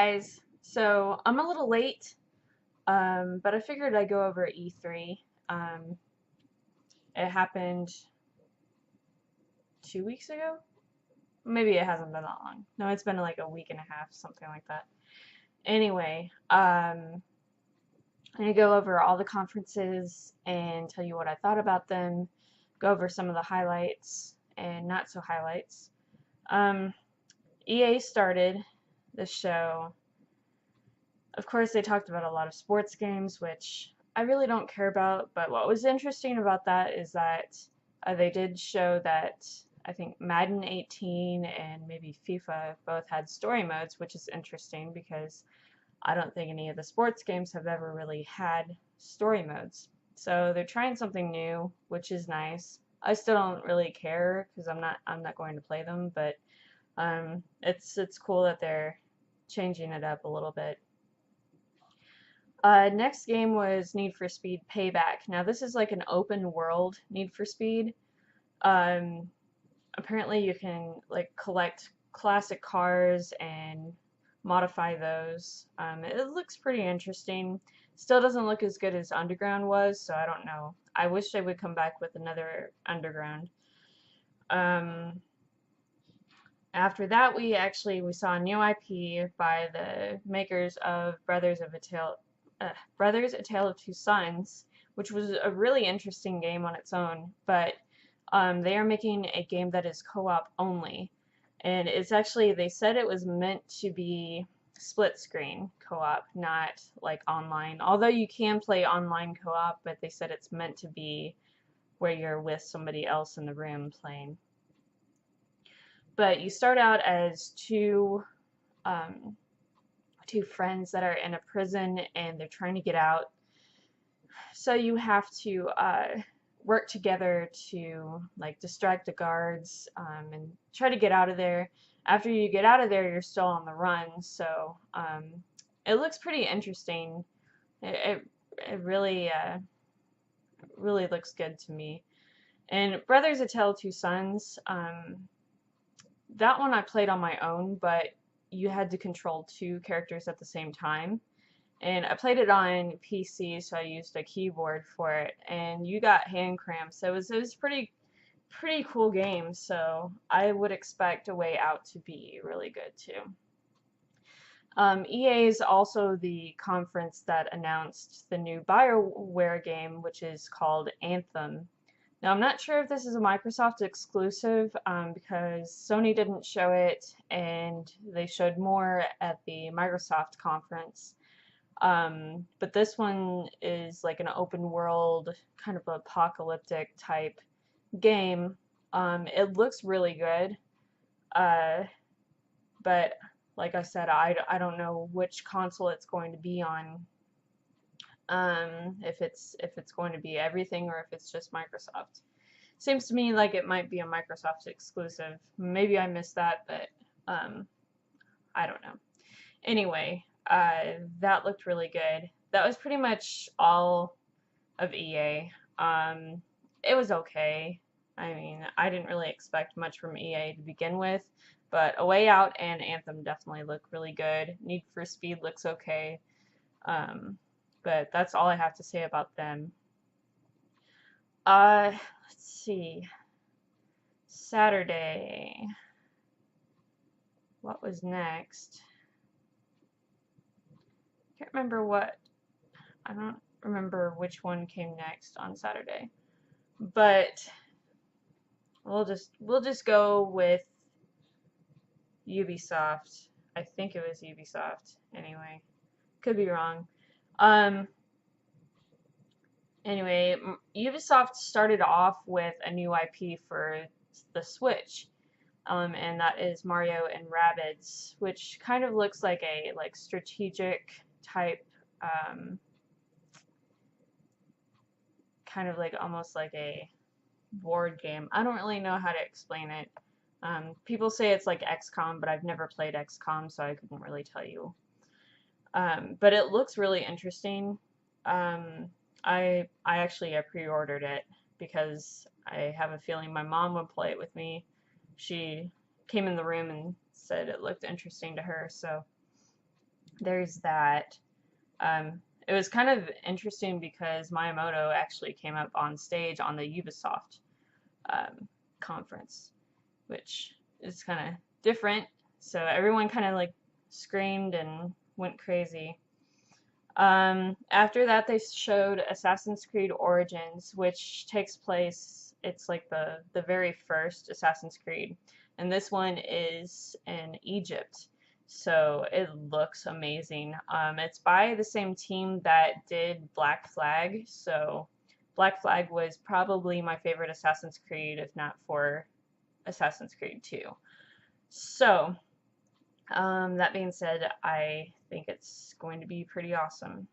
guys. So I'm a little late, but I figured I'd go over E3. Um, it happened 2 weeks ago. Maybe it hasn't been that long. No, it's been like a week and a half, something like that. Anyway, I'm gonna go over all the conferences and tell you what I thought about them. Go over some of the highlights and not so highlights. Um, EA started the show. Of course, they talked about a lot of sports games, which I really don't care about, but what was interesting about that is that they did show that I think Madden 18 and maybe FIFA both had story modes, which is interesting because I don't think any of the sports games have ever really had story modes. So they're trying something new, which is nice. I still don't really care because I'm not going to play them, but it's cool that they're changing it up a little bit. Next game was Need for Speed Payback. Now this is like an open world Need for Speed. Um, Apparently you can like collect classic cars and modify those. It looks pretty interesting. Still doesn't look as good as Underground was, so I don't know. I wish they would come back with another Underground. Um, After that, we saw a new IP by the makers of Brothers: A Tale of Two Sons, which was a really interesting game on its own. But they are making a game that is co-op only, and it's actually they said it was meant to be split screen co-op, not like online. Although you can play online co-op, but they said it's meant to be where you're with somebody else in the room playing. But you start out as um, two friends that are in a prison and they're trying to get out. So you have to work together to like distract the guards and try to get out of there. After you get out of there, you're still on the run. So it looks pretty interesting. It really looks good to me. And Brothers: A Tale of Two Sons. That one I played on my own, but you had to control two characters at the same time. And I played it on PC, so I used a keyboard for it, and you got hand cramps. So it was pretty cool game. So I would expect A Way Out to be really good too. EA is also the conference that announced the new BioWare game, which is called Anthem. Now, I'm not sure if this is a Microsoft exclusive because Sony didn't show it and they showed more at the Microsoft conference. But this one is like an open world, kind of apocalyptic type game. It looks really good, uh, but like I said, I don't know which console it's going to be on. If it's going to be everything or if it's just Microsoft. Seems to me like it might be a Microsoft exclusive. Maybe I missed that, but I don't know. Anyway, that looked really good. That was pretty much all of EA. It was okay. I mean, I didn't really expect much from EA to begin with, but A Way Out and Anthem definitely look really good. Need for Speed looks okay. But that's all I have to say about them. Let's see. Saturday. What was next? Can't remember what. I don't remember which one came next on Saturday. But we'll just go with Ubisoft. I think it was Ubisoft anyway. Could be wrong. Um Anyway, Ubisoft started off with a new IP for the Switch, and that is Mario and Rabbids, which kind of looks like a strategic type, um, kind of like almost like a board game. I don't really know how to explain it. People say it's like XCOM, but I've never played XCOM, so I couldn't really tell you. But it looks really interesting. Um, I actually pre-ordered it because I have a feeling my mom would play it with me. She came in the room and said it looked interesting to her, so there's that. It was kind of interesting because Miyamoto actually came up on stage on the Ubisoft conference, which is kind of different. So everyone kind of like screamed and went crazy. After that, they showed Assassin's Creed Origins, which takes place, it's like the very first Assassin's Creed. And this one is in Egypt. So it looks amazing. It's by the same team that did Black Flag. So Black Flag was probably my favorite Assassin's Creed, if not for Assassin's Creed 2. So, that being said, I think it's going to be pretty awesome.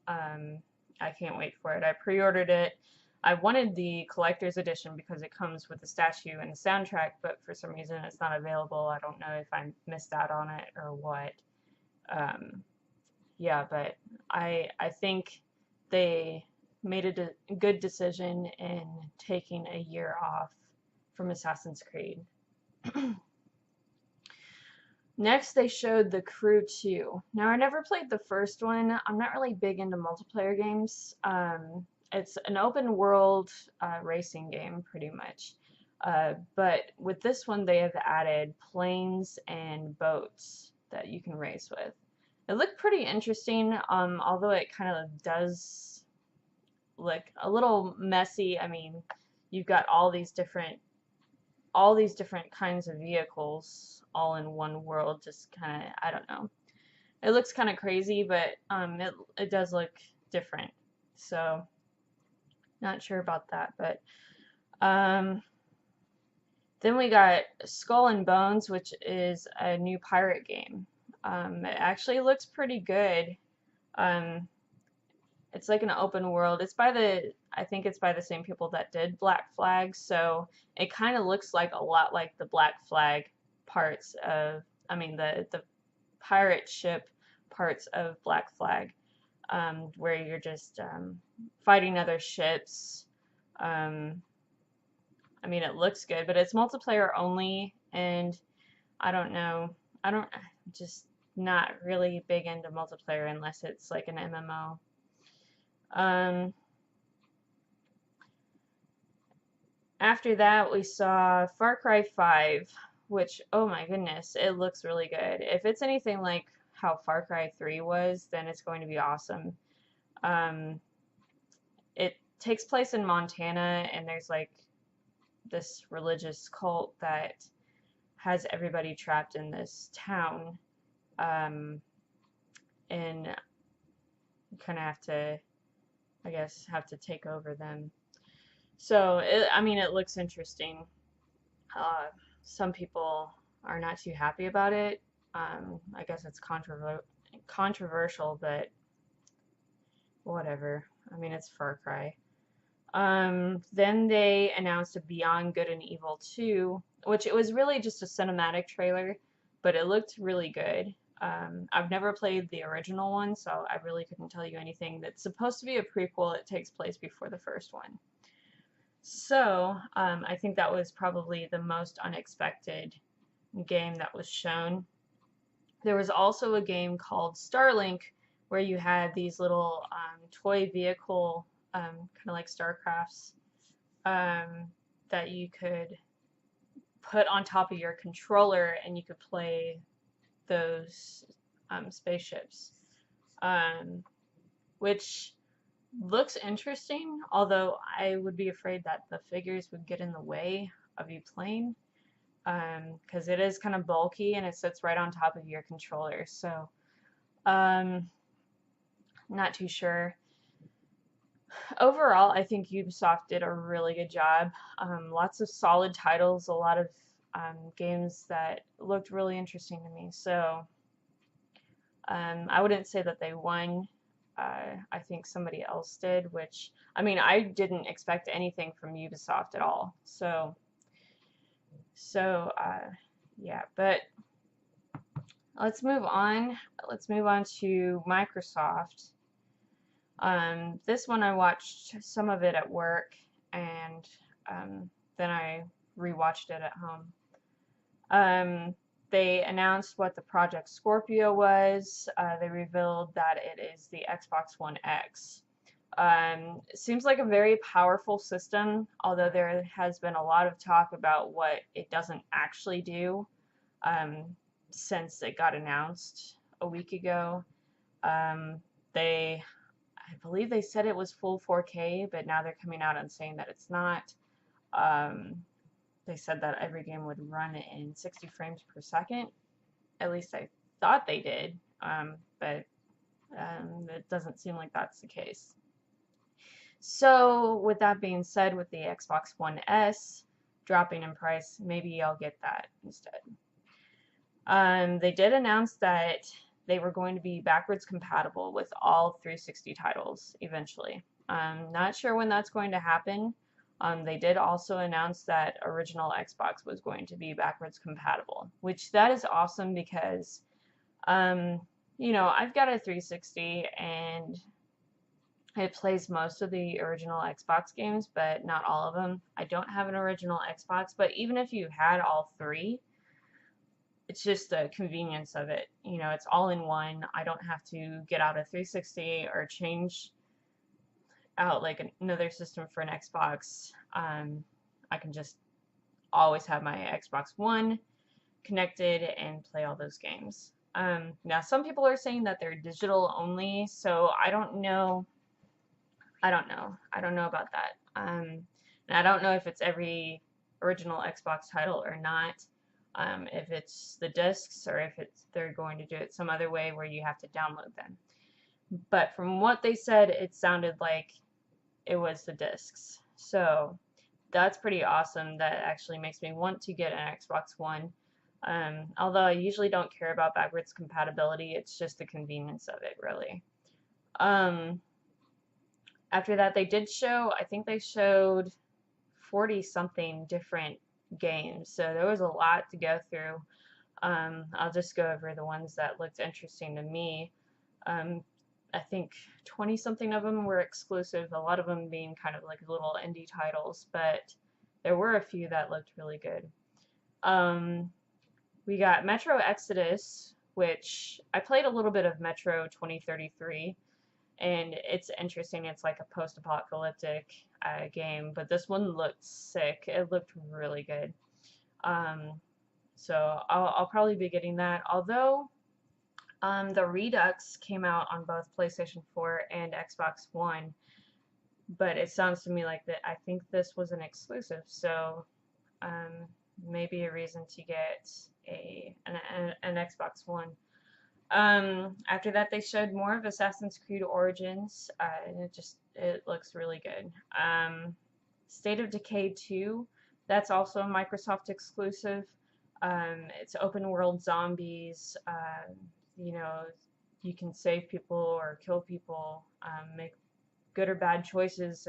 I can't wait for it. I pre-ordered it. I wanted the collector's edition because it comes with the statue and the soundtrack, but for some reason it's not available. I don't know if I missed out on it or what. Yeah, but I think they made a good decision in taking a year off from Assassin's Creed. Next, they showed The Crew 2. Now, I never played the first one. I'm not really big into multiplayer games. It's an open world racing game, pretty much. But with this one, they have added planes and boats that you can race with. It looked pretty interesting, although it kind of does look a little messy. I mean, you've got all these different kinds of vehicles all in one world. Just kind of, I don't know. It looks kind of crazy, but it does look different. So not sure about that, but then we got Skull and Bones, which is a new pirate game. It actually looks pretty good. It's like an open world. I think it's by the same people that did Black Flag, so it kind of looks like a lot like the Black Flag parts of, I mean, the pirate ship parts of Black Flag, where you're just fighting other ships. I mean, it looks good, but it's multiplayer only, and I don't know. I'm just not really big into multiplayer unless it's like an MMO. After that, we saw Far Cry 5, which, oh my goodness, it looks really good. If it's anything like how Far Cry 3 was, then it's going to be awesome. It takes place in Montana, and there's like this religious cult that has everybody trapped in this town. And you kind of have to, I guess, take over them. So, I mean, it looks interesting. Some people are not too happy about it. I guess it's controversial, but whatever. I mean, it's Far Cry. Then they announced a Beyond Good and Evil 2, which it was really just a cinematic trailer, but it looked really good. I've never played the original one, so I really couldn't tell you anything. That's supposed to be a prequel. It takes place before the first one. So, I think that was probably the most unexpected game that was shown. There was also a game called Starlink where you had these little toy vehicle, kind of like StarCrafts, that you could put on top of your controller and you could play those spaceships, which looks interesting, although I would be afraid that the figures would get in the way of you playing, because it is kind of bulky and it sits right on top of your controller. So, not too sure. Overall, I think Ubisoft did a really good job. Lots of solid titles, a lot of games that looked really interesting to me. So, I wouldn't say that they won. I think somebody else did, which, I mean, I didn't expect anything from Ubisoft at all. So yeah, but let's move on. Let's move on to Microsoft. This one I watched some of it at work, and then I rewatched it at home. They announced what the Project Scorpio was. They revealed that it is the Xbox One X. It seems like a very powerful system, although there has been a lot of talk about what it doesn't actually do um, since it got announced a week ago. I believe they said it was full 4K, but now they're coming out and saying that it's not. Um, they said that every game would run in 60 frames per second. At least I thought they did, but it doesn't seem like that's the case. So, with that being said, with the Xbox One S dropping in price, maybe I'll get that instead. They did announce that they were going to be backwards compatible with all 360 titles eventually. Not sure when that's going to happen. They did also announce that original Xbox was going to be backwards compatible, which that is awesome because, I've got a 360 and it plays most of the original Xbox games, but not all of them. I don't have an original Xbox, but even if you had all three, it's just the convenience of it. It's all in one. I don't have to get out a 360 or change out like another system for an Xbox. I can just always have my Xbox One connected and play all those games. Now, some people are saying that they're digital only, so I don't know. I don't know about that. And I don't know if it's every original Xbox title or not. If it's the discs or if they're going to do it some other way where you have to download them. But from what they said, it sounded like it was the discs. So that's pretty awesome. That actually makes me want to get an Xbox One. Although I usually don't care about backwards compatibility, it's just the convenience of it, really. After that, they did show, I think they showed 40 something different games, so there was a lot to go through. I'll just go over the ones that looked interesting to me. I think 20 something of them were exclusive, a lot of them being kind of like little indie titles, but there were a few that looked really good. We got Metro Exodus, which I played a little bit of Metro 2033, and it's interesting. It's like a post-apocalyptic game, but this one looked sick. It looked really good. So I'll probably be getting that. Although the Redux came out on both PlayStation 4 and Xbox One, but it sounds to me like that. I think this was an exclusive, so maybe a reason to get an Xbox One. After that, they showed more of Assassin's Creed Origins, and it looks really good. State of Decay 2, that's also a Microsoft exclusive. It's open world zombies. You can save people or kill people, make good or bad choices,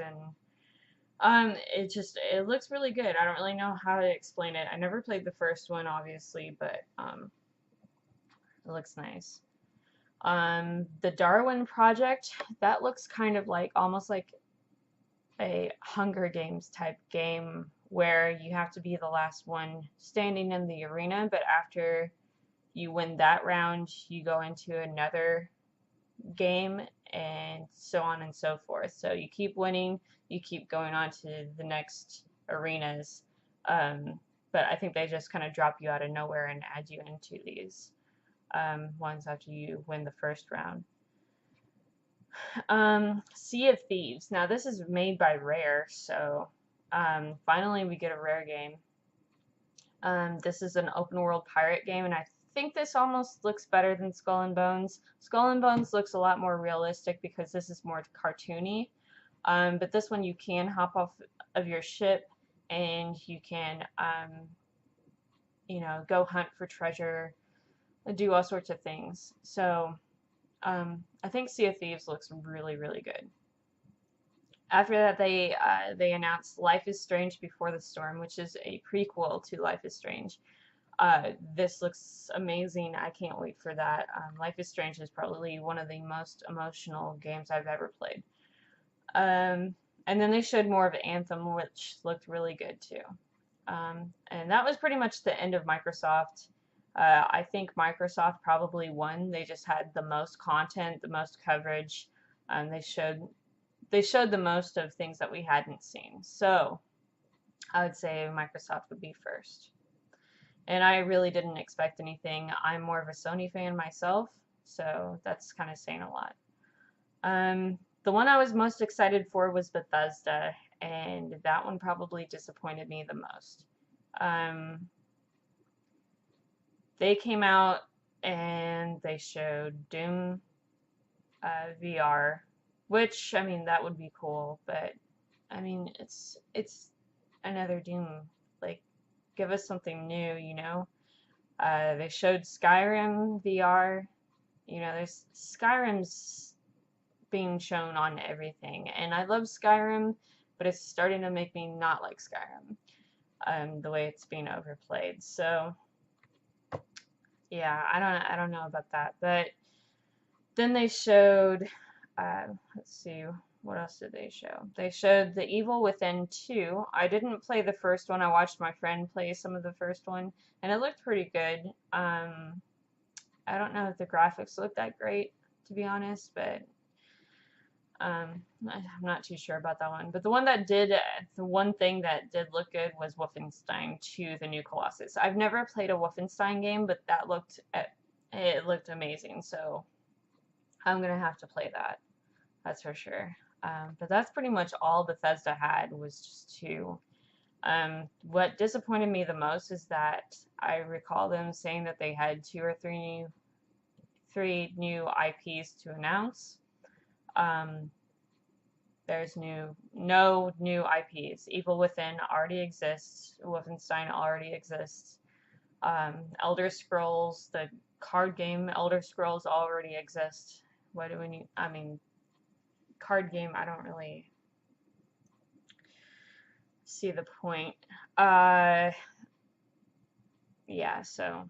and it looks really good. I don't really know how to explain it. I never played the first one, obviously, but it looks nice. The Darwin Project, that looks kind of like almost like a Hunger Games type game where you have to be the last one standing in the arena, but after you win that round, you go into another game and so on and so forth. So you keep winning, you keep going on to the next arenas. But I think they just kind of drop you out of nowhere and add you into these ones after you win the first round. Sea of Thieves. Now this is made by Rare, so finally we get a Rare game. This is an open world pirate game, and I think this almost looks better than Skull and Bones. Skull and Bones looks a lot more realistic because this is more cartoony. But this one you can hop off of your ship and you can go hunt for treasure, do all sorts of things. So I think Sea of Thieves looks really, really good. After that, they announced Life is Strange Before the Storm, which is a prequel to Life is Strange. This looks amazing. I can't wait for that. Life is Strange is probably one of the most emotional games I've ever played. And then they showed more of Anthem, which looked really good too. And that was pretty much the end of Microsoft. I think Microsoft probably won. They just had the most content, the most coverage. They showed the most of things that we hadn't seen. So I would say Microsoft would be first. And I really didn't expect anything. I'm more of a Sony fan myself, so that's kind of saying a lot. The one I was most excited for was Bethesda, and that one probably disappointed me the most. Um, they came out and they showed Doom VR, which I mean that would be cool, but I mean it's another Doom. Like, give us something new, you know? They showed Skyrim VR. You know, there's Skyrim's being shown on everything, and I love Skyrim, but it's starting to make me not like Skyrim. The way it's being overplayed. So yeah, I don't know about that. But then they showed, let's see, what else did they show? They showed The Evil Within 2. I didn't play the first one. I watched my friend play some of the first one, and it looked pretty good. I don't know if the graphics look that great, to be honest, but I'm not too sure about that one. But the one thing that did look good was Wolfenstein 2: The New Colossus. I've never played a Wolfenstein game, but it looked amazing. So I'm gonna have to play that. That's for sure. But that's pretty much all Bethesda had, was just two. What disappointed me the most is that I recall them saying that they had two or three new IPs to announce. There's no new IPs. Evil Within already exists. Wolfenstein already exists. Elder Scrolls, the card game Elder Scrolls, already exists. What do we need? I mean, card game, I don't really see the point. Yeah, so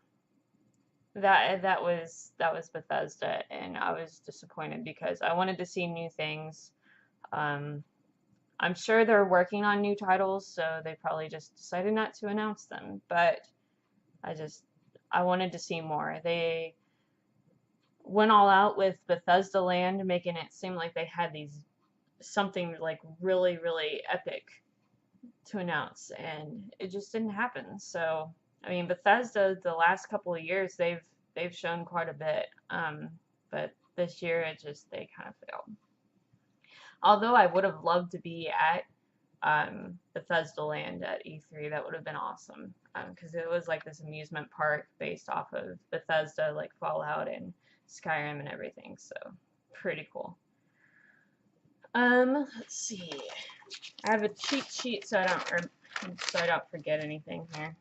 that was Bethesda, and I was disappointed because I wanted to see new things. I'm sure they're working on new titles, so they probably just decided not to announce them. But I wanted to see more. They went all out with Bethesda Land, making it seem like they had something like really, really epic to announce, and it just didn't happen. So, I mean, Bethesda, the last couple of years, they've shown quite a bit, but this year they kind of failed. Although I would have loved to be at Bethesda Land at E3, that would have been awesome, because it was like this amusement park based off of Bethesda, like Fallout and Skyrim and everything. So pretty cool. Let's see. I have a cheat sheet so I don't forget anything here.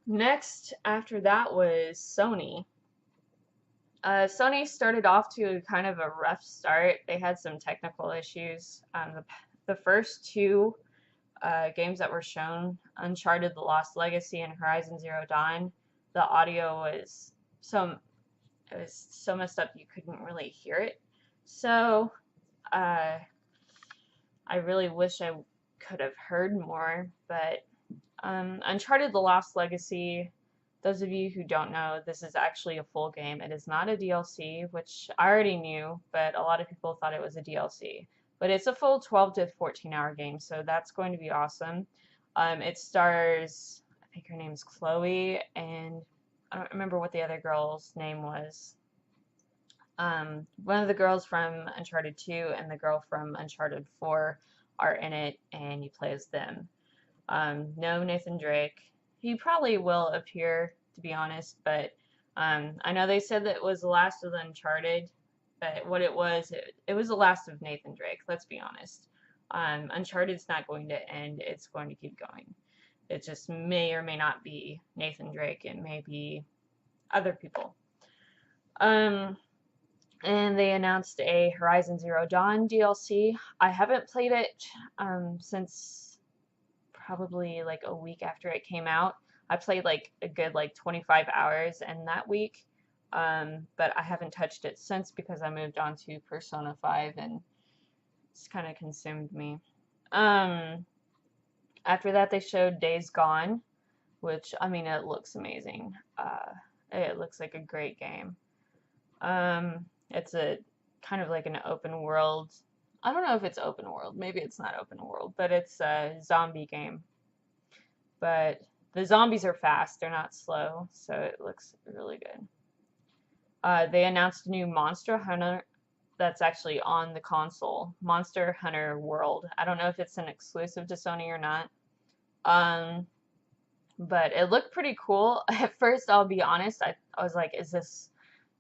Next, after that was Sony. Sony started off to kind of a rough start. They had some technical issues. The first two games that were shown, Uncharted: The Lost Legacy and Horizon Zero Dawn, the audio was so messed up you couldn't really hear it. So I really wish I could have heard more. But Uncharted: The Lost Legacy, those of you who don't know, this is actually a full game. It is not a DLC, which I already knew, but a lot of people thought it was a DLC. But it's a full 12 to 14-hour game, so that's going to be awesome. It stars, I think her name's Chloe, and I don't remember what the other girl's name was. One of the girls from Uncharted 2 and the girl from Uncharted 4 are in it, and you play as them. No Nathan Drake. He probably will appear, to be honest, but I know they said that it was the last of the Uncharted, but what it was the last of Nathan Drake, let's be honest. Uncharted's not going to end, it's going to keep going. It just may or may not be Nathan Drake, it may be other people. And they announced a Horizon Zero Dawn DLC. I haven't played it since probably like a week after it came out. I played like a good 25 hours in that week, but I haven't touched it since because I moved on to Persona 5 and it's kind of consumed me. After that, they showed Days Gone, which, I mean, it looks amazing. It looks like a great game. It's a kind of like an open world. I don't know if it's open world. Maybe it's not open world, but it's a zombie game. But the zombies are fast, they're not slow, so it looks really good. They announced a new Monster Hunter that's actually on the console, Monster Hunter World. I don't know if it's an exclusive to Sony or not. Um, but it looked pretty cool. At first, I'll be honest, I was like, is this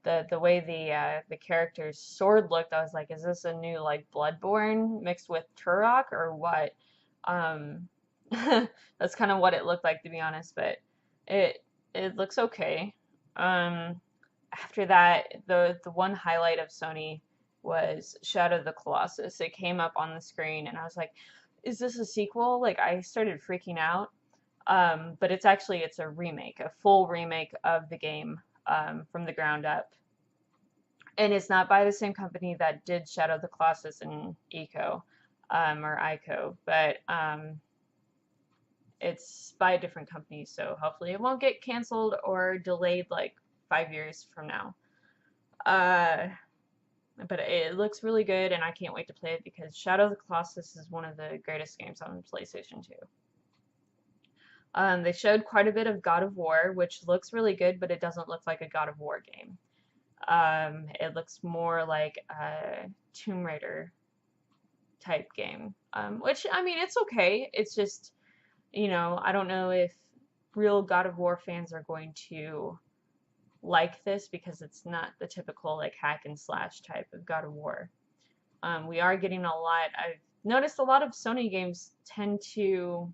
the way the character's sword looked? I was like, is this a new like Bloodborne mixed with Turok or what? Um, that's kind of what it looked like, to be honest, but it it looks okay. Um, After that, the one highlight of Sony was Shadow of the Colossus. It came up on the screen, and I was like, "Is this a sequel?" Like, I started freaking out. But it's a remake, a full remake of the game from the ground up, and it's not by the same company that did Shadow of the Colossus and Ico, but it's by a different company, so hopefully it won't get canceled or delayed like 5 years from now. Uh, but it looks really good, and I can't wait to play it because Shadow of the Colossus is one of the greatest games on PlayStation 2. They showed quite a bit of God of War, which looks really good, but it doesn't look like a God of War game. It looks more like a Tomb Raider type game, which, I mean, it's okay. It's just, I don't know if real God of War fans are going to like this because it's not the typical like hack and slash type of God of War. We are getting a lot. I've noticed a lot of Sony games tend to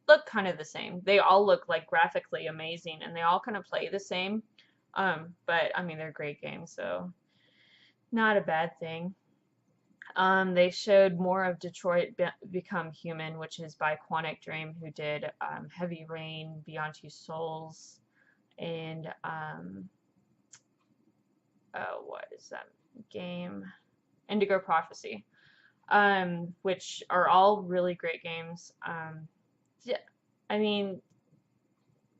look kind of the same. They all look like graphically amazing and they all kind of play the same. But I mean, they're great games, so not a bad thing. They showed more of Detroit Become Human, which is by Quantic Dream, who did Heavy Rain, Beyond Two Souls, and what is that game? Indigo Prophecy, which are all really great games. Yeah, I mean,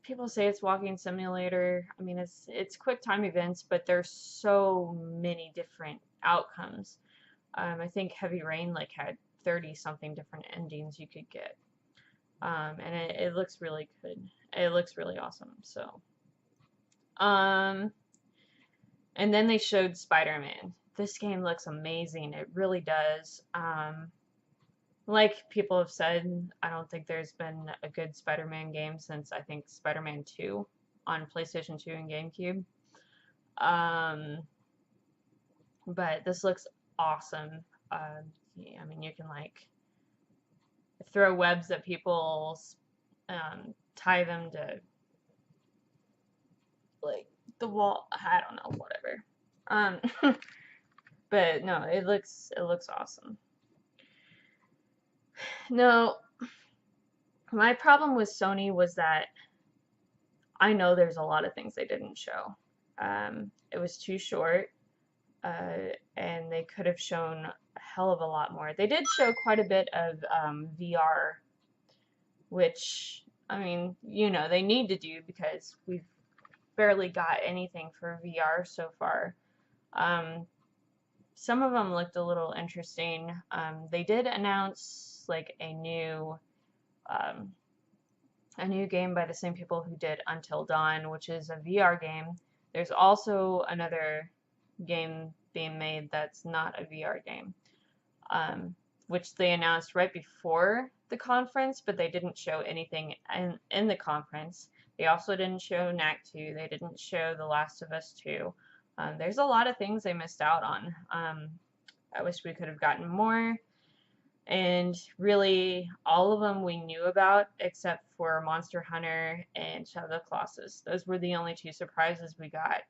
people say it's walking simulator. I mean, it's quick time events, but there's so many different outcomes. I think Heavy Rain like had 30 something different endings you could get. And it looks really good. It looks really awesome. So, um, and then they showed Spider-Man. This game looks amazing. It really does. Like people have said, I don't think there's been a good Spider-Man game since I think Spider-Man 2 on PlayStation 2 and GameCube. Um, but this looks awesome. Yeah, I mean, you can like throw webs at people, tie them to like the wall. I don't know, whatever. But no, it looks awesome. No, my problem with Sony was that I know there's a lot of things they didn't show. It was too short, and they could have shown a hell of a lot more. They did show quite a bit of VR, which, I mean, they need to do because we've barely got anything for VR so far. Some of them looked a little interesting. They did announce like um, a new game by the same people who did Until Dawn, which is a VR game. There's also another game being made that's not a VR game, which they announced right before the conference, but they didn't show anything in the conference. They also didn't show Knack 2. They didn't show The Last of Us 2. There's a lot of things they missed out on. I wish we could have gotten more. And really, all of them we knew about except for Monster Hunter and Shadow of the Colossus. Those were the only two surprises we got.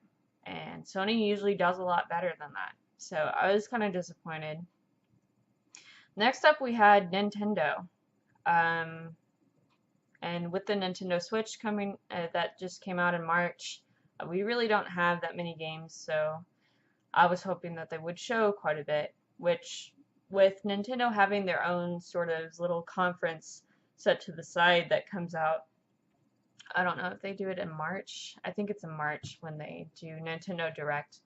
And Sony usually does a lot better than that. So I was kind of disappointed. Next up, we had Nintendo. And with the Nintendo Switch coming, that just came out in March, we really don't have that many games, so I was hoping that they would show quite a bit, which with Nintendo having their own sort of little conference set to the side that comes out. I don't know if they do it in March. I think it's in March when they do Nintendo Direct.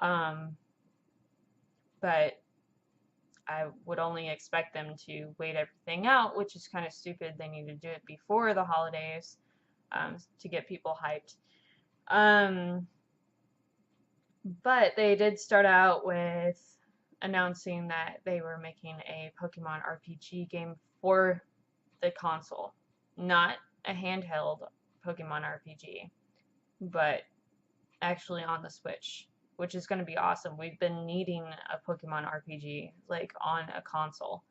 Um, but I would only expect them to wait everything out, which is kind of stupid. They need to do it before the holidays to get people hyped. But they did start out with announcing that they were making a Pokemon RPG game for the console, not a handheld Pokemon RPG, but actually on the Switch, which is going to be awesome. We've been needing a Pokemon RPG like on a console,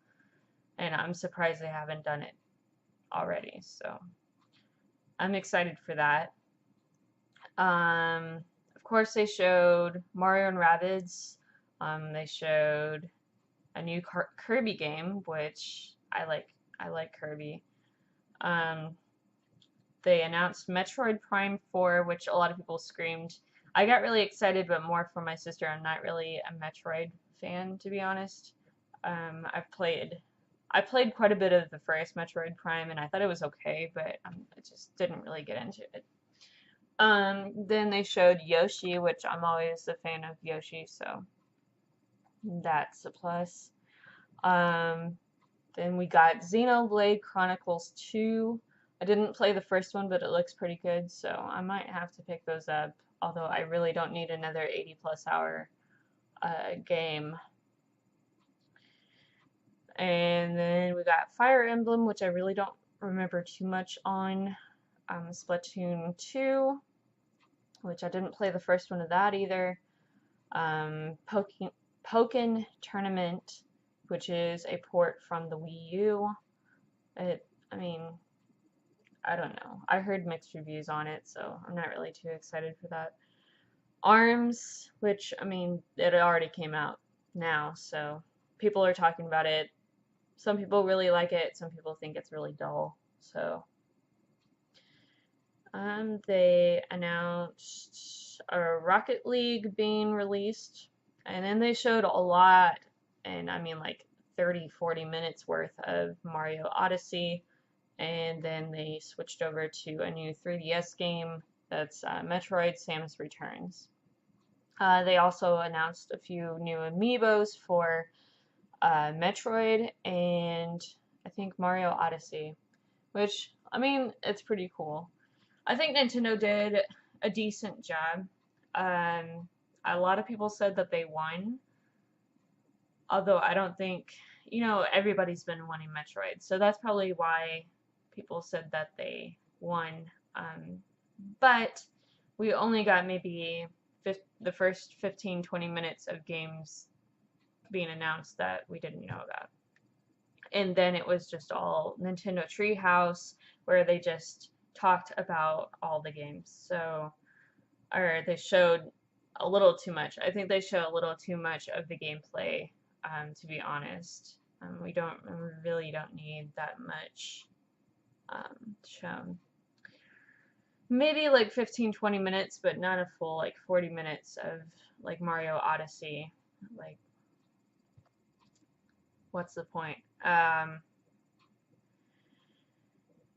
and I'm surprised they haven't done it already. So I'm excited for that. Of course, they showed Mario and Rabbids. They showed a new Kirby game, which I like. I like Kirby. They announced Metroid Prime 4, which a lot of people screamed. I got really excited, but more for my sister. I'm not really a Metroid fan, to be honest. I played quite a bit of the first Metroid Prime, and I thought it was okay, but I just didn't really get into it. Then they showed Yoshi, which I'm always a fan of Yoshi, so that's a plus. Then we got Xenoblade Chronicles 2. I didn't play the first one, but it looks pretty good, so I might have to pick those up, although I really don't need another 80 plus hour game. And then we got Fire Emblem, which I really don't remember too much on. Splatoon 2, which I didn't play the first one of that either. Pokken Tournament, which is a port from the Wii U. I mean, I don't know. I heard mixed reviews on it, so I'm not really too excited for that. ARMS, which, I mean, it already came out now, so people are talking about it. Some people really like it, some people think it's really dull, so. They announced a Rocket League being released, and then they showed a lot, and I mean like 30-40 minutes worth of Mario Odyssey, and then they switched over to a new 3DS game that's Metroid Samus Returns. They also announced a few new amiibos for Metroid and I think Mario Odyssey, which, I mean, it's pretty cool. I think Nintendo did a decent job. A lot of people said that they won, although I don't think, everybody's been wanting Metroid, so that's probably why people said that they won. But we only got maybe the first 15-20 minutes of games being announced that we didn't know about. And then it was just all Nintendo Treehouse, where they just talked about all the games. Or they showed a little too much. I think they show a little too much of the gameplay, to be honest. We really don't need that much shown. Maybe like 15-20 minutes, but not a full like 40 minutes of like Mario Odyssey. Like, what's the point?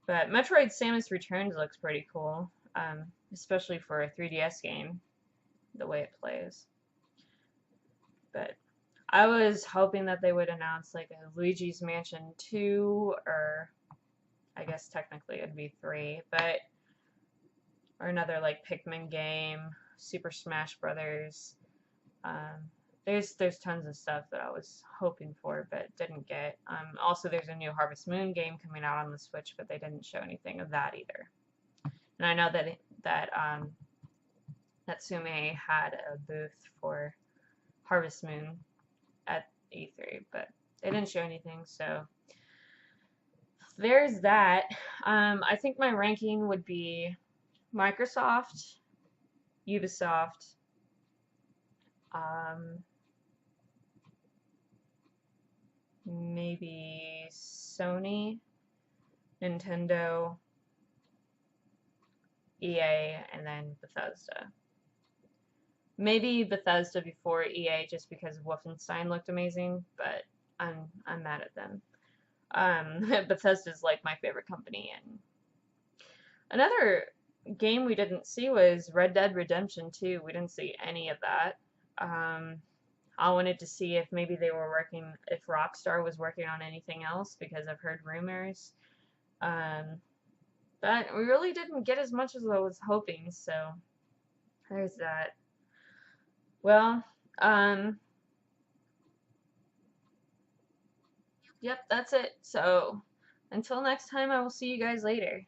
But Metroid Samus Returns looks pretty cool, especially for a 3DS game, the way it plays. But I was hoping that they would announce like a Luigi's Mansion 2, or I guess technically it'd be 3, or another like Pikmin game, Super Smash Brothers. There's tons of stuff that I was hoping for but didn't get. Also, there's a new Harvest Moon game coming out on the Switch, but they didn't show anything of that either. And I know that Natsume had a booth for Harvest Moon at E3, but they didn't show anything, so there's that. I think my ranking would be Microsoft, Ubisoft, maybe Sony, Nintendo, EA, and then Bethesda. Maybe Bethesda before EA just because Wolfenstein looked amazing, but I'm mad at them. Bethesda's like my favorite company. And another game we didn't see was Red Dead Redemption 2. We didn't see any of that. Um, I wanted to see if maybe they were working, if Rockstar was working on anything else because I've heard rumors. Um, but we really didn't get as much as I was hoping, so there's that. Well, yep, that's it. So until next time, I will see you guys later.